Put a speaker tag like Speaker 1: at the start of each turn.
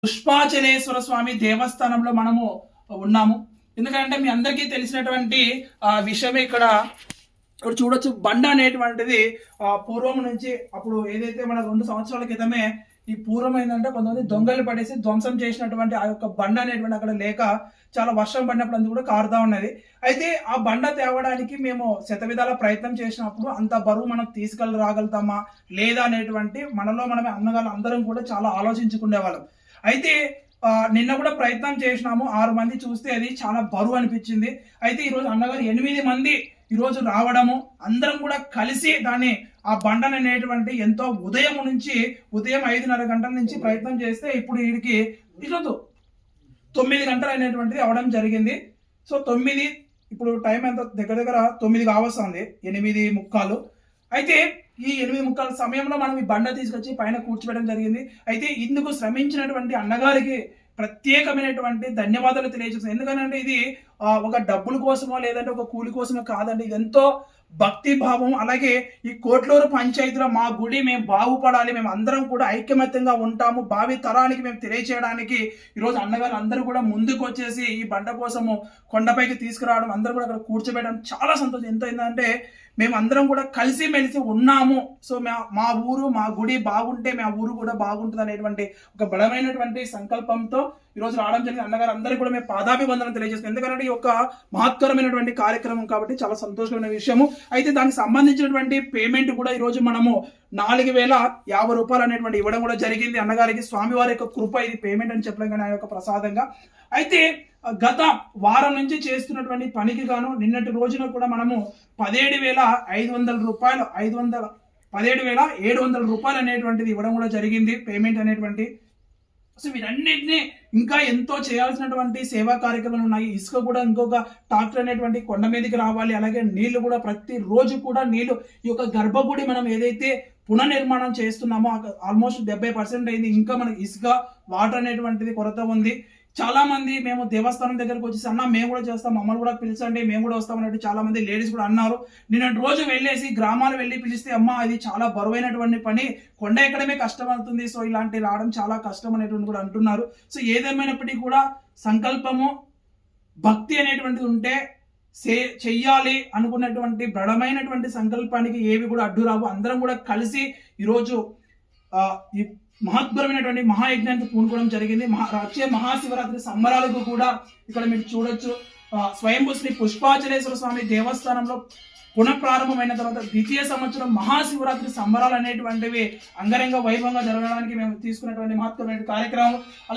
Speaker 1: పుష్పాచలేశ్వర స్వామి దేవస్థానంలో మనము ఉన్నాము. ఎందుకంటే మీ అందరికీ తెలిసినటువంటి విషయమే ఇక్కడ చూడొచ్చు. బండ అనేటువంటిది పూర్వం నుంచి అప్పుడు ఏదైతే మన 2 సంవత్సరాల క్రితమే ఈ పూర్వం ఏంటంటే కొంతమంది దొంగలు పడేసి ధ్వంసం చేసినటువంటి ఆ యొక్క బండ అనేటువంటి అక్కడ లేక చాలా వర్షం పడినప్పుడు అందు కూడా కారుతా ఉన్నది. అయితే ఆ బండ తేవడానికి మేము శతవిధాల ప్రయత్నం చేసినప్పుడు అంత బరువు మనం రాగలుగుతామా లేదా అనేటువంటి మనలో మనమే అన్నగాళ్ళు అందరం కూడా చాలా ఆలోచించుకునేవాళ్ళం. అయితే నిన్న కూడా ప్రయత్నం చేసినాము. 6 మంది చూస్తే అది చాలా బరువు అనిపించింది. అయితే ఈరోజు అన్నగారు 8 మంది ఈరోజు రావడము, అందరం కూడా కలిసి దాన్ని ఆ బండను అనేటువంటి ఎంతో ఉదయం 5:30 గంటల నుంచి ప్రయత్నం చేస్తే ఇప్పుడు వీడికి ఈరోజు 9 గంటలు అనేటువంటిది అవడం జరిగింది. సో 9 ఇప్పుడు టైం ఎంత దగ్గర దగ్గర 9 కావస్తుంది, 8:45. అయితే ఈ 8:45 సమయంలో మనం ఈ బండ తీసుకొచ్చి పైన కూర్చోబెట్టడం జరిగింది. అయితే ఇందుకు శ్రమించినటువంటి అన్నగారికి ప్రత్యేకమైనటువంటి ధన్యవాదాలు తెలియజేస్తాను. ఎందుకంటే ఇది ఒక డబ్బుల కోసమో లేదంటే ఒక కూలి కోసమో కాదండి. ఇది ఎంతో భక్తి భావం. అలాగే ఈ కోట్లూరు పంచాయతీలో మా గుడి మేము బాగుపడాలి, మేము అందరం కూడా ఐకమత్యంగా ఉంటాము, భావి తరానికి మేము తెలియచేయడానికి ఈరోజు అన్నగారు అందరూ కూడా ముందుకు వచ్చేసి ఈ బండ కోసము కొండపైకి తీసుకురావడం, అందరూ కూడా అక్కడ కూర్చోబెట్టడం చాలా సంతోషం. ఎంత ఏంటంటే మేము అందరం కూడా కలిసిమెలిసి ఉన్నాము. సో మా ఊరు మా గుడి బాగుంటే మా ఊరు కూడా బాగుంటుంది అనేటువంటి ఒక బలమైనటువంటి సంకల్పంతో ఈరోజు రావడం జరిగింది. అన్నగారు అందరికీ కూడా మేము పాదాభివందనం తెలియజేస్తాం. ఎందుకంటే ఈ యొక్క మహత్కరమైనటువంటి కార్యక్రమం కాబట్టి చాలా సంతోషమైన విషయము. అయితే దానికి సంబంధించినటువంటి పేమెంట్ కూడా ఈరోజు మనము 4,050 రూపాయలు అనేటువంటి ఇవ్వడం కూడా జరిగింది అన్నగారికి. స్వామివారి యొక్క కృప, ఇది పేమెంట్ అని చెప్పలేం కానీ ఆ యొక్క ప్రసాదంగా. అయితే గత వారం నుంచి చేస్తున్నటువంటి పనికి గాను నిన్నటి రోజున కూడా మనము 17,500 రూపాయలు 17,700 రూపాయలు అనేటువంటిది ఇవ్వడం కూడా జరిగింది పేమెంట్ అనేటువంటి. సో వీటన్నిటిని ఇంకా ఎంతో చేయాల్సినటువంటి సేవా కార్యక్రమాలు ఉన్నాయి. ఇసుక కూడా ఇంకొక ట్రాక్టర్ అనేటువంటి కొండ మీదకి రావాలి. అలాగే నీళ్లు కూడా ప్రతి రోజు కూడా నీళ్లు, ఈ యొక్క గర్భగుడి మనం ఏదైతే పునర్నిర్మాణం చేస్తున్నామో ఆల్మోస్ట్ 70% అయింది. ఇంకా మనకి ఇసుక, వాటర్ అనేటువంటిది కొరత ఉంది. చాలా మంది మేము దేవస్థానం దగ్గరకు వచ్చేసి అన్న మేము కూడా చేస్తాం, మమ్మల్ని కూడా పిలిచండి, మేము కూడా వస్తాం అన్నట్టు చాలా మంది లేడీస్ కూడా అన్నారు. నేను రోజు వెళ్ళేసి గ్రామాలు వెళ్ళి పిలిస్తే అమ్మ అది చాలా బరువైనటువంటి పని, కొండ ఎక్కడమే కష్టం అవుతుంది, సో ఇలాంటి రావడం చాలా కష్టం అనేటువంటి కూడా అంటున్నారు. సో ఏదేమైనప్పటికీ కూడా సంకల్పము, భక్తి అనేటువంటిది ఉంటే చెయ్యాలి అనుకున్నటువంటి దృఢమైనటువంటి సంకల్పానికి ఏవి కూడా అడ్డు రావు. అందరం కూడా కలిసి ఈరోజు ఈ మహత్పరమైనటువంటి మహాయజ్ఞానికి పూనుకోవడం జరిగింది. వచ్చే మహాశివరాత్రి సంబరాలకు కూడా ఇక్కడ మీరు చూడొచ్చు. స్వయంభూ శ్రీ పుష్పాచలేశ్వర స్వామి దేవస్థానంలో పునఃప్రారంభమైన తర్వాత 2వ సంవత్సరం మహాశివరాత్రి సంబరాలు అనేటువంటివి అంగరంగ వైభవంగా జరగడానికి మేము తీసుకున్నటువంటి మహత్వమైన కార్యక్రమం.